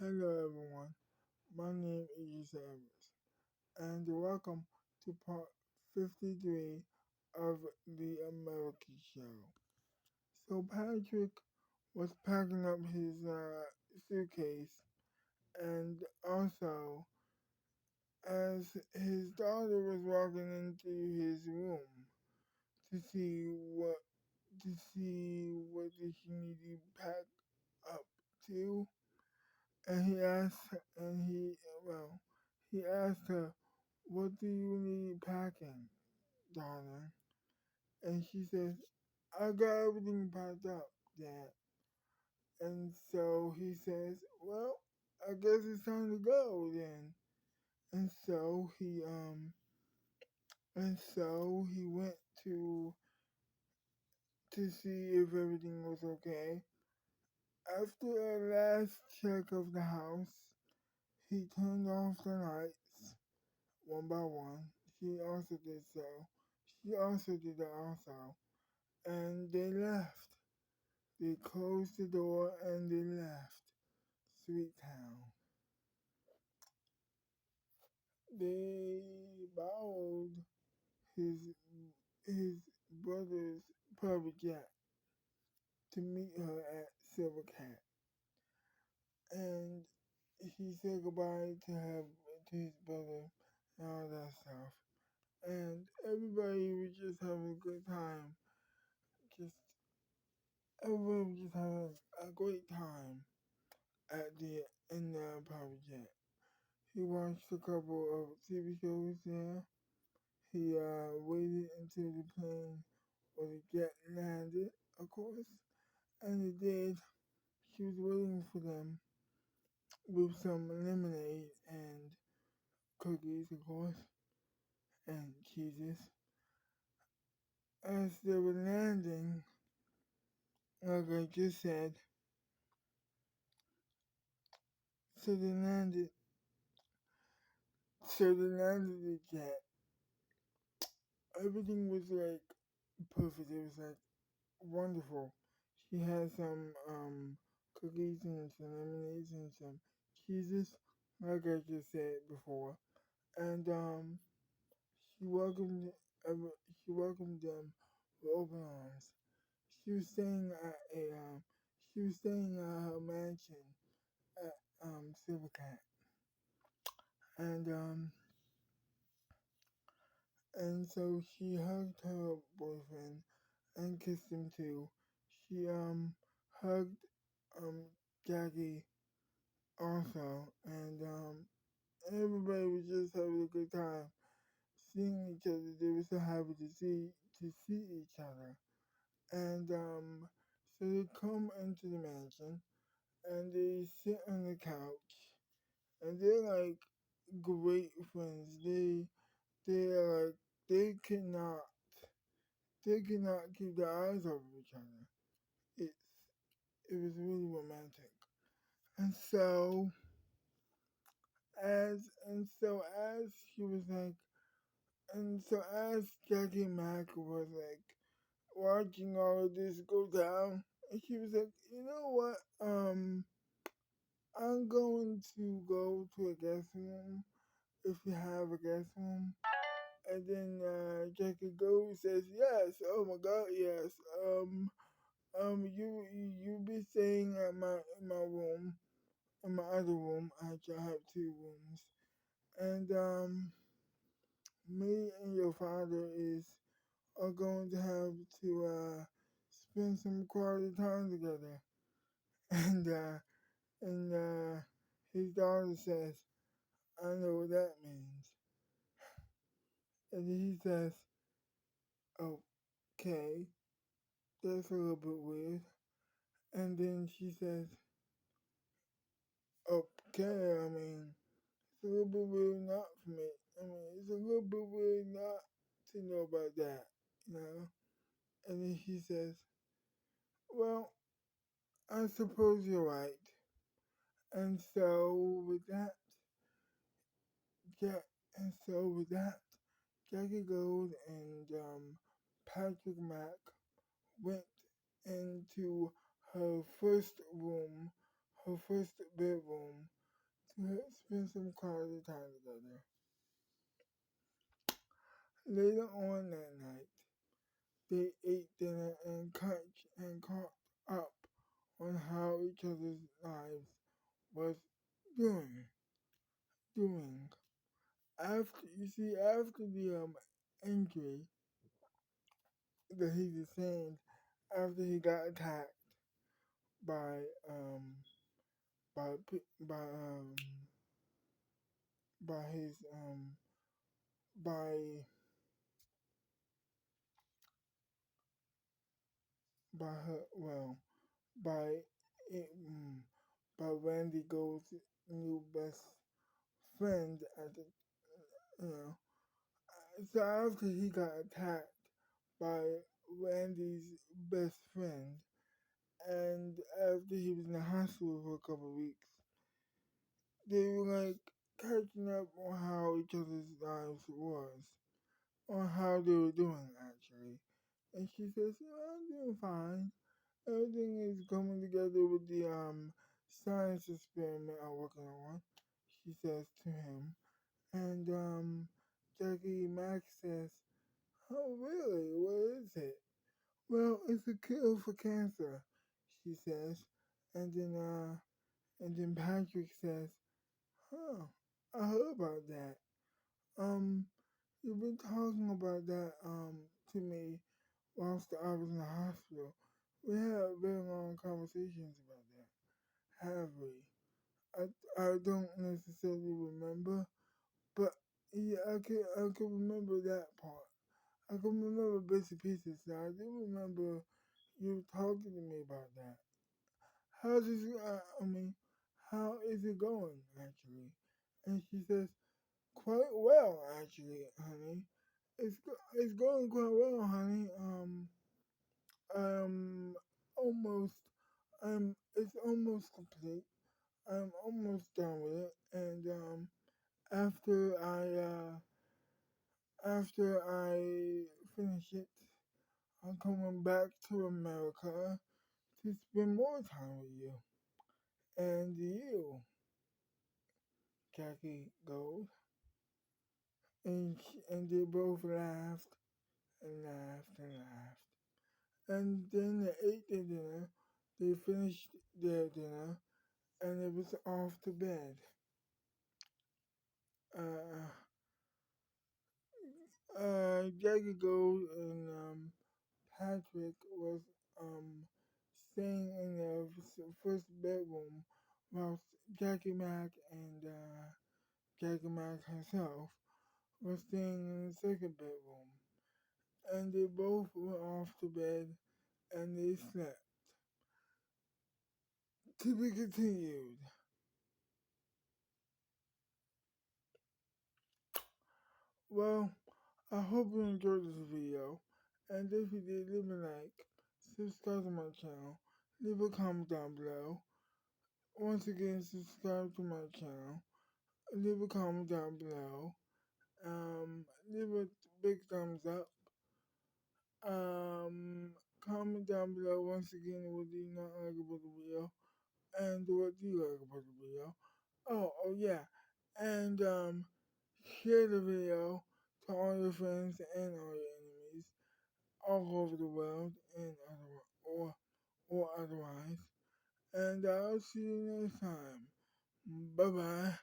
Hello everyone, my name is Yusef, and welcome to part 53 of the American Show. So Patrick was packing up his suitcase, and also as his daughter was walking into his room to see what she needed to pack up to, and he asked her, "What do you need packing, darling?" And she says, "I got everything packed up, Dad." And so he says, "Well, I guess it's time to go then." And so he went to see if everything was okay. After a last check of the house, he turned off the lights one by one. She also did so. She also did that also. And they left. They closed the door and they left Sweet Town. They borrowed his his brother's private jet to meet her at Silver Cat, and he said goodbye to his brother and all that stuff. And everybody was just having a good time. Just everybody was just having a great time at the in the private jet. He watched a couple of TV shows there. He waited until the plane or the jet landed, of course, and it did. She was waiting for them with some lemonade and cookies, of course, and cheeses. As they were landing, like I just said, so they landed, the jet. Everything was like perfect. It was like wonderful. She had some cookies and some lemonades and some cheeses, like I just said before. And she welcomed she welcomed them with open arms. She was staying at her mansion at Silver Cat, and so she hugged her boyfriend and kissed him too. She hugged um Jackie also, and everybody was just having a good time seeing each other. They were so happy to see each other, and so they come into the mansion and they sit on the couch, and they're like great friends. They're like they cannot keep their eyes off of each other. It's it was really romantic, and as she was like, and so as Jackie Mack was like watching all of this go down, and she was like, you know what, I'm going to go to a guest room if you have a guest room. And then Jackie Gold says, yes, oh my God, yes. You be staying at my room, in my other room. I have two rooms. And me and your father are going to have to spend some quality time together. And his daughter says, I know what that means. And he says, okay, that's a little bit weird. And then she says, okay, I mean, it's a little bit weird not for me. I mean, it's a little bit weird not to know about that, you know? And then she says, well, I suppose you're right. And so with that, Ja- Jackie Gold and Patrick Mack went into her first bedroom, spend some quality time together. Later on that night, they ate dinner and caught up on how each other's lives was doing. Doing. After the injury that he sustained after he got attacked by by by his by by her by it, by Randy Gold's new best friend at the you know so after he got attacked by Randy's best friend and after he was in the hospital for a couple of weeks, they were like catching up on how each other's lives was, on how they were doing actually. And she says, I'm doing fine. Everything is coming together with the science experiment I'm working on, she says to him. And Jackie Mack says, oh really? What is it? Well, it's a cure for cancer, she says. And then Patrick says, huh, I heard about that. Um, you've been talking about that to me whilst I was in the hospital. We had very long conversations about that, have we? I don't necessarily remember, but yeah, I can remember that part. I can remember bits and pieces. Now I do remember you talking to me about that. How's this? How is it going actually? And she says, quite well actually, honey. It's going quite well, honey. Um, almost. It's almost complete. I'm almost done with it, and after I finish it, I'm coming back to America to spend more time with you. And you, Jackie goes, and they both laughed and laughed and laughed. And then they ate their dinner. They finished their dinner, and it was off to bed. Uh, Jackie goes and Patrick was um, staying in the first bedroom whilst Jackie Mack and Jackie Mack herself were staying in the second bedroom. And they both went off to bed and they slept. To be continued. Well, I hope you enjoyed this video. And if you did, leave a like, subscribe to my channel, leave a comment down below. Once again, subscribe to my channel, leave a comment down below, leave a big thumbs up, comment down below once again what do you not like about the video, and what do you like about the video. Oh yeah, and share the video to all your friends and all your enemies all over the world and or otherwise. And I'll see you next time. Bye bye.